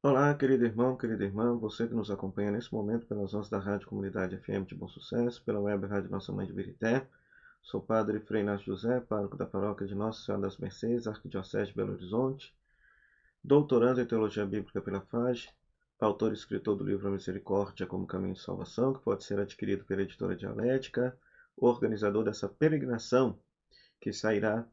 Olá, querido irmão, querida irmã, você que nos acompanha nesse momento pelas ondas da Rádio Comunidade FM de Bom Sucesso, pela web Rádio Nossa Mãe de Birité. Sou Padre Frei Inácio José, pároco da paróquia de Nossa Senhora das Mercês, Arquidiocese de Belo Horizonte, doutorando em Teologia Bíblica pela FAGE, autor e escritor do livro A Misericórdia como Caminho de Salvação, que pode ser adquirido pela editora Dialética, organizador dessa peregrinação que sairá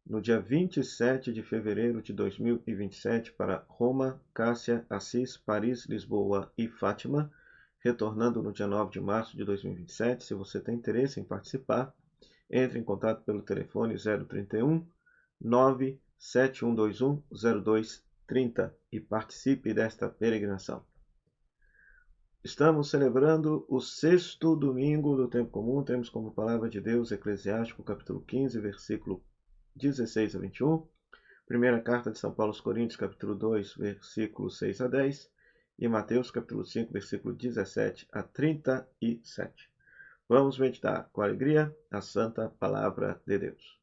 no dia 27 de fevereiro de 2027 para Roma, Cássia, Assis, Paris, Lisboa e Fátima, retornando no dia 9 de março de 2027. Se você tem interesse em participar, entre em contato pelo telefone 031 97121 0230 e participe desta peregrinação. Estamos celebrando o sexto domingo do tempo comum. Temos como palavra de Deus Eclesiástico, capítulo 15, versículo 16 a 21, primeira carta de São Paulo aos Coríntios, capítulo 2, versículos 6 a 10, e Mateus, capítulo 5, versículo 17 a 37. Vamos meditar com alegria a santa palavra de Deus.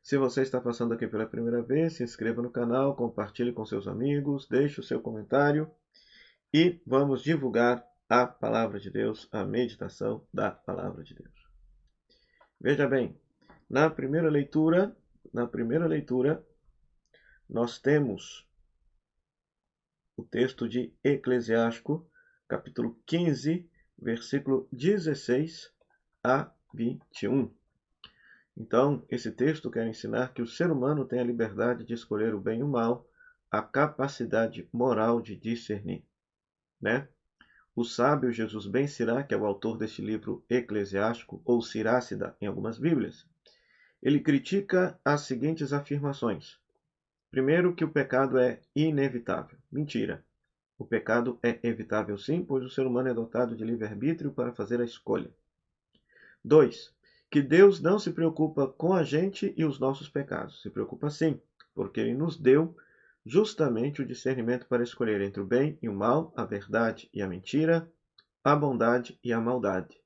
Se você está passando aqui pela primeira vez, se inscreva no canal, compartilhe com seus amigos, deixe o seu comentário e vamos divulgar a palavra de Deus, a meditação da palavra de Deus. Veja bem, na primeira leitura, nós temos o texto de Eclesiástico, capítulo 15, versículo 16 a 21. Então, esse texto quer ensinar que o ser humano tem a liberdade de escolher o bem e o mal, a capacidade moral de discernir, né? O sábio Jesus ben Sirá, que é o autor deste livro eclesiástico, ou Sirácida em algumas Bíblias, ele critica as seguintes afirmações. Primeiro, que o pecado é inevitável. Mentira. O pecado é evitável sim, pois o ser humano é dotado de livre-arbítrio para fazer a escolha. 2. Que Deus não se preocupa com a gente e os nossos pecados. Se preocupa sim, porque Ele nos deu justamente o discernimento para escolher entre o bem e o mal, a verdade e a mentira, a bondade e a maldade.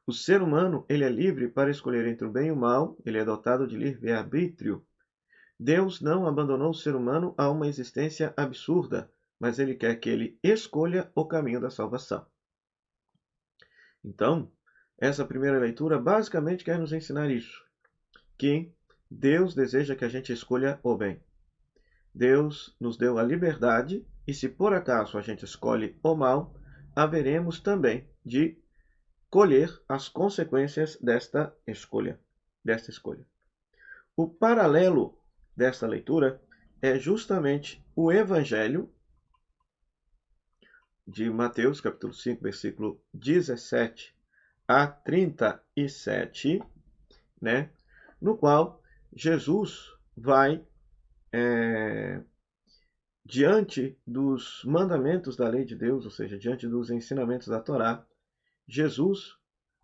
O ser humano, ele é livre para escolher entre o bem e o mal, ele é dotado de livre-arbítrio. Deus não abandonou o ser humano a uma existência absurda, mas ele quer que ele escolha o caminho da salvação. Então, essa primeira leitura basicamente quer nos ensinar isso, que Deus deseja que a gente escolha o bem. Deus nos deu a liberdade e se por acaso a gente escolhe o mal, haveremos também de colher as consequências desta escolha. O paralelo desta leitura é justamente o Evangelho de Mateus, capítulo 5, versículo 17 a 37, né? No qual Jesus vai, diante dos mandamentos da lei de Deus, ou seja, diante dos ensinamentos da Torá, Jesus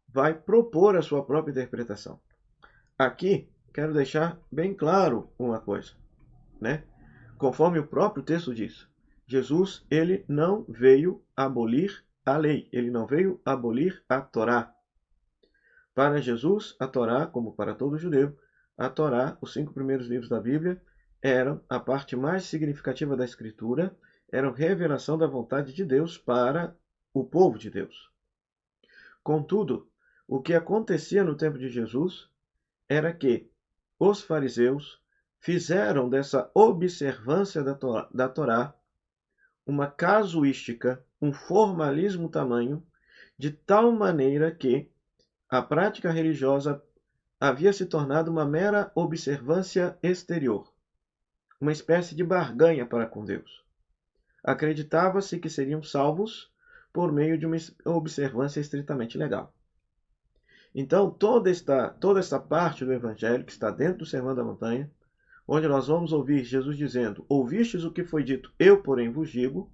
vai propor a sua própria interpretação. Aqui, quero deixar bem claro uma coisa, né? Conforme o próprio texto diz, Jesus, ele não veio abolir a lei, ele não veio abolir a Torá. Para Jesus, a Torá, como para todo judeu, a Torá, os 5 primeiros livros da Bíblia, eram a parte mais significativa da Escritura, eram revelação da vontade de Deus para o povo de Deus. Contudo, o que acontecia no tempo de Jesus era que os fariseus fizeram dessa observância da Torá uma casuística, um formalismo tamanho, de tal maneira que a prática religiosa havia se tornado uma mera observância exterior, uma espécie de barganha para com Deus. Acreditava-se que seriam salvos por meio de uma observância estritamente legal. Então, toda esta parte do Evangelho, que está dentro do Sermão da Montanha, onde nós vamos ouvir Jesus dizendo, ouvistes o que foi dito, eu, porém, vos digo,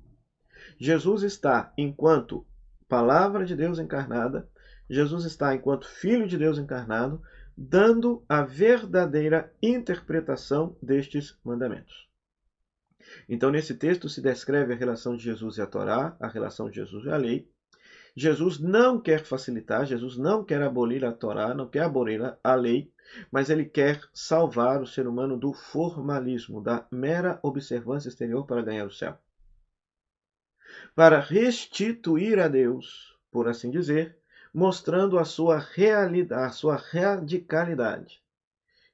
Jesus está enquanto palavra de Deus encarnada, Jesus está enquanto Filho de Deus encarnado, dando a verdadeira interpretação destes mandamentos. Então, nesse texto se descreve a relação de Jesus e a Torá, a relação de Jesus e a lei, Jesus não quer facilitar, Jesus não quer abolir a Torá, não quer abolir a lei, mas ele quer salvar o ser humano do formalismo, da mera observância exterior para ganhar o céu. Para restituir a Deus, por assim dizer, mostrando a sua realidade, a sua radicalidade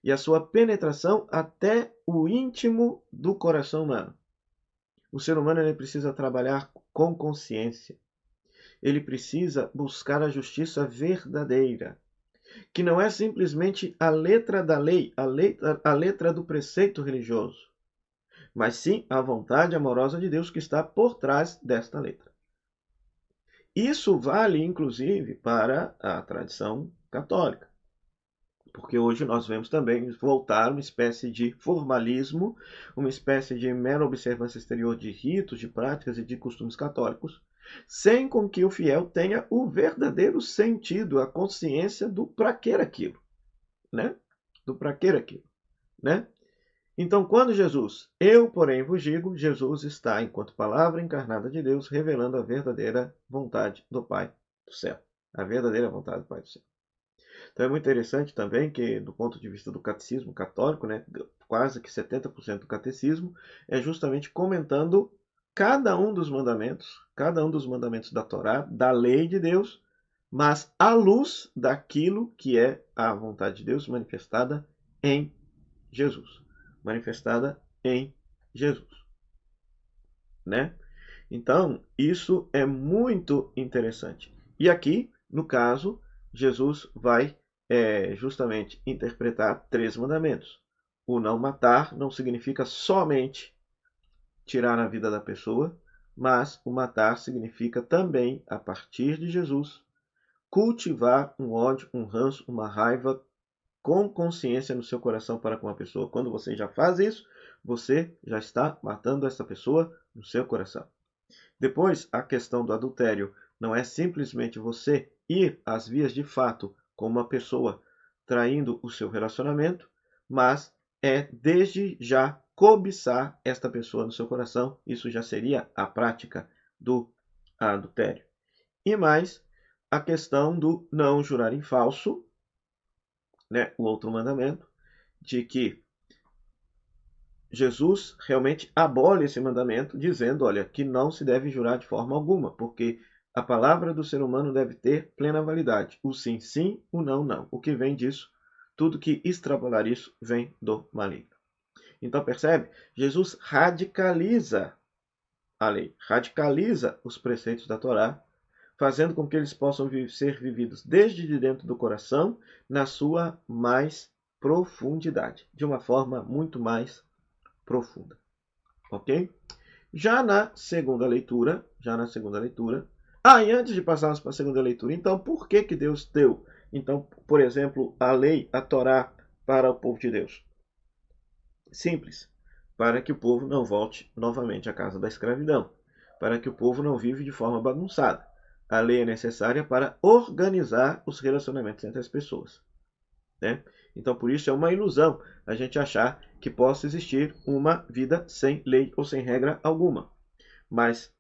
e a sua penetração até o íntimo do coração humano. O ser humano ele precisa trabalhar com consciência. Ele precisa buscar a justiça verdadeira, que não é simplesmente a letra da lei, a letra do preceito religioso, mas sim a vontade amorosa de Deus que está por trás desta letra. Isso vale, inclusive, para a tradição católica, porque hoje nós vemos também voltar uma espécie de formalismo, uma espécie de mera observância exterior de ritos, de práticas e de costumes católicos, sem com que o fiel tenha o verdadeiro sentido, a consciência do para que aquilo, né? Do para que aquilo, né? Então, quando Jesus, eu, porém, vos digo, Jesus está, enquanto palavra encarnada de Deus, revelando a verdadeira vontade do Pai do céu. A verdadeira vontade do Pai do céu. Então é muito interessante também que, do ponto de vista do catecismo católico, né, quase que 70% do catecismo, é justamente comentando cada um dos mandamentos da Torá, da lei de Deus, mas à luz daquilo que é a vontade de Deus manifestada em Jesus. Manifestada em Jesus. Né? Então, isso é muito interessante. E aqui, no caso, Jesus vai justamente interpretar 3 mandamentos. O não matar não significa somente tirar a vida da pessoa, mas o matar significa também, a partir de Jesus, cultivar um ódio, um ranço, uma raiva com consciência no seu coração para com a pessoa. Quando você já faz isso, você já está matando essa pessoa no seu coração. Depois, a questão do adultério não é simplesmente você ir às vias de fato com uma pessoa traindo o seu relacionamento, mas é desde já cobiçar esta pessoa no seu coração. Isso já seria a prática do adultério. E mais, a questão do não jurar em falso, né? O outro mandamento, de que Jesus realmente abole esse mandamento, dizendo, olha, que não se deve jurar de forma alguma, porque a palavra do ser humano deve ter plena validade. O sim, sim, o não, não. O que vem disso? Tudo que extrapolar isso vem do maligno. Então, percebe? Jesus radicaliza a lei, radicaliza os preceitos da Torá, fazendo com que eles possam ser vividos desde de dentro do coração, na sua mais profundidade, de uma forma muito mais profunda. Ok? Já na segunda leitura, e antes de passarmos para a segunda leitura, então, por que Deus deu, então, por exemplo, a lei, a Torá, para o povo de Deus? Simples, para que o povo não volte novamente à casa da escravidão, para que o povo não vive de forma bagunçada. A lei é necessária para organizar os relacionamentos entre as pessoas. Né? Então, por isso é uma ilusão a gente achar que possa existir uma vida sem lei ou sem regra alguma. Mas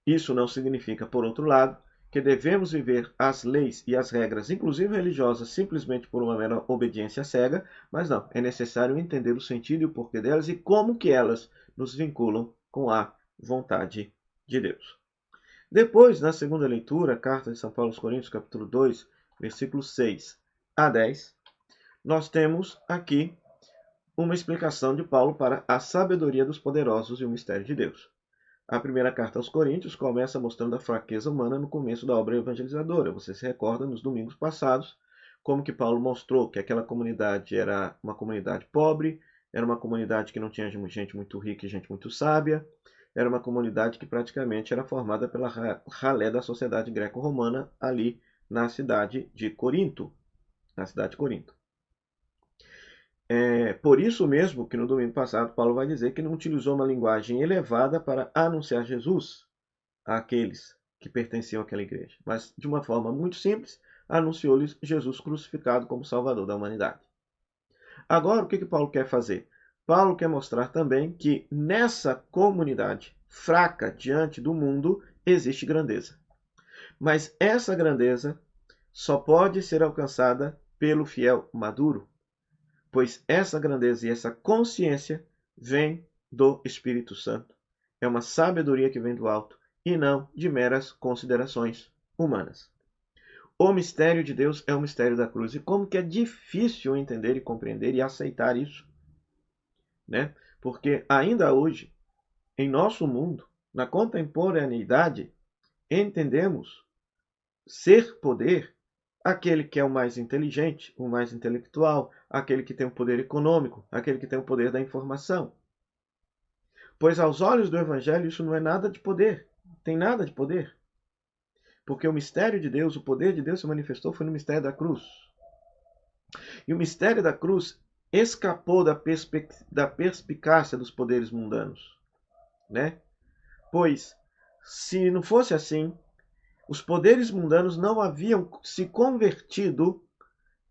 isso não significa, por outro lado, que devemos viver as leis e as regras, inclusive religiosas, simplesmente por uma mera obediência cega, mas não, é necessário entender o sentido e o porquê delas e como que elas nos vinculam com a vontade de Deus. Depois, na segunda leitura, carta de São Paulo aos Coríntios, capítulo 2, versículos 6 a 10, nós temos aqui uma explicação de Paulo para a sabedoria dos poderosos e o mistério de Deus. A primeira carta aos Coríntios começa mostrando a fraqueza humana no começo da obra evangelizadora. Você se recorda nos domingos passados como que Paulo mostrou que aquela comunidade era uma comunidade pobre, era uma comunidade que não tinha gente muito rica e gente muito sábia, era uma comunidade que praticamente era formada pela ralé da sociedade greco-romana ali na cidade de Corinto. É por isso mesmo que no domingo passado Paulo vai dizer que não utilizou uma linguagem elevada para anunciar Jesus àqueles que pertenciam àquela igreja, mas de uma forma muito simples, anunciou-lhes Jesus crucificado como Salvador da humanidade. Agora, o que Paulo quer fazer? Paulo quer mostrar também que nessa comunidade fraca diante do mundo existe grandeza. Mas essa grandeza só pode ser alcançada pelo fiel maduro, pois essa grandeza e essa consciência vem do Espírito Santo. É uma sabedoria que vem do alto e não de meras considerações humanas. O mistério de Deus é o mistério da cruz. E como que é difícil entender e compreender e aceitar isso, né? Porque ainda hoje, em nosso mundo, na contemporaneidade, entendemos ser poder aquele que é o mais inteligente, o mais intelectual, aquele que tem o poder econômico, aquele que tem o poder da informação. Pois aos olhos do Evangelho isso não é nada de poder, tem nada de poder. Porque o mistério de Deus, o poder de Deus se manifestou foi no mistério da cruz. E o mistério da cruz escapou da perspicácia dos poderes mundanos, né? Pois, se não fosse assim, os poderes mundanos não haviam se convertido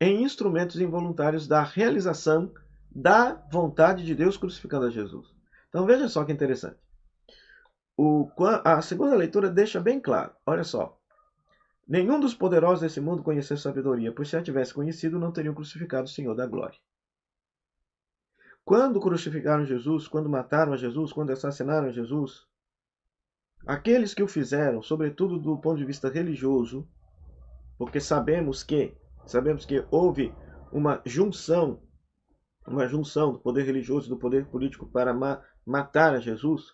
em instrumentos involuntários da realização da vontade de Deus crucificando a Jesus. Então veja só que interessante. A segunda leitura deixa bem claro, olha só. Nenhum dos poderosos desse mundo conheceu sabedoria, pois se a tivesse conhecido, não teriam crucificado o Senhor da glória. Quando crucificaram Jesus, quando mataram a Jesus, quando assassinaram a Jesus, aqueles que o fizeram, sobretudo do ponto de vista religioso, porque sabemos que houve uma junção do poder religioso e do poder político para matar a Jesus,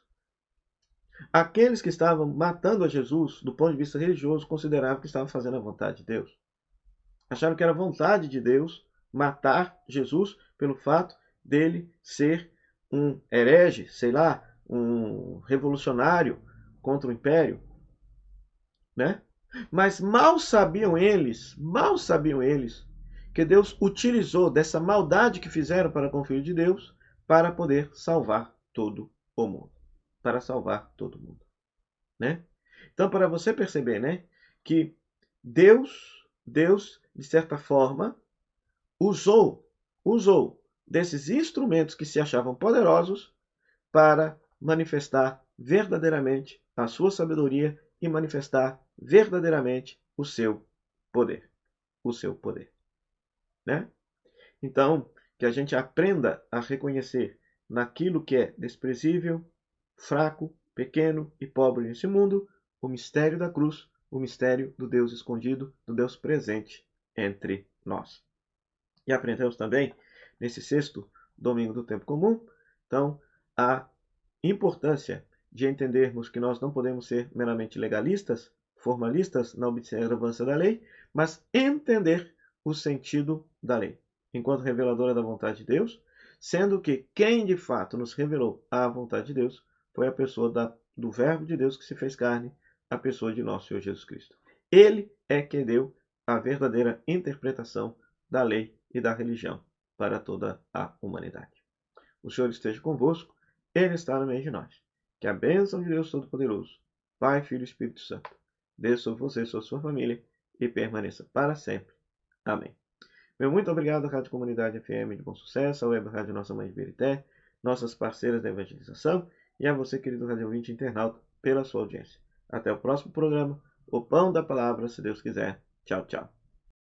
aqueles que estavam matando a Jesus, do ponto de vista religioso, consideravam que estavam fazendo a vontade de Deus. Acharam que era vontade de Deus matar Jesus pelo fato dele ser um herege, sei lá, um revolucionário contra o império, né? Mas mal sabiam eles que Deus utilizou dessa maldade que fizeram para com o Filho de Deus para poder salvar todo o mundo. Para salvar todo mundo, né? Então, para você perceber, né, que Deus, de certa forma, usou desses instrumentos que se achavam poderosos para manifestar verdadeiramente a sua sabedoria e manifestar verdadeiramente o seu poder. O seu poder, né? Então, que a gente aprenda a reconhecer naquilo que é desprezível, fraco, pequeno e pobre nesse mundo, o mistério da cruz, o mistério do Deus escondido, do Deus presente entre nós. E aprendemos também, nesse sexto domingo do tempo comum, então, a importância de entendermos que nós não podemos ser meramente legalistas, formalistas na observância da lei, mas entender o sentido da lei, enquanto reveladora da vontade de Deus, sendo que quem de fato nos revelou a vontade de Deus foi a pessoa do Verbo de Deus que se fez carne, a pessoa de nosso Senhor Jesus Cristo. Ele é que deu a verdadeira interpretação da lei e da religião para toda a humanidade. O Senhor esteja convosco, Ele está no meio de nós. Que a bênção de Deus Todo-Poderoso, Pai, Filho e Espírito Santo, desça sobre você e sobre sua família e permaneça para sempre. Amém. Meu muito obrigado à Rádio Comunidade FM de Bom Sucesso, à Web Rádio Nossa Mãe de Verité, nossas parceiras da evangelização e a você, querido rádio ouvinte internauta, pela sua audiência. Até o próximo programa, o Pão da Palavra, se Deus quiser. Tchau, tchau.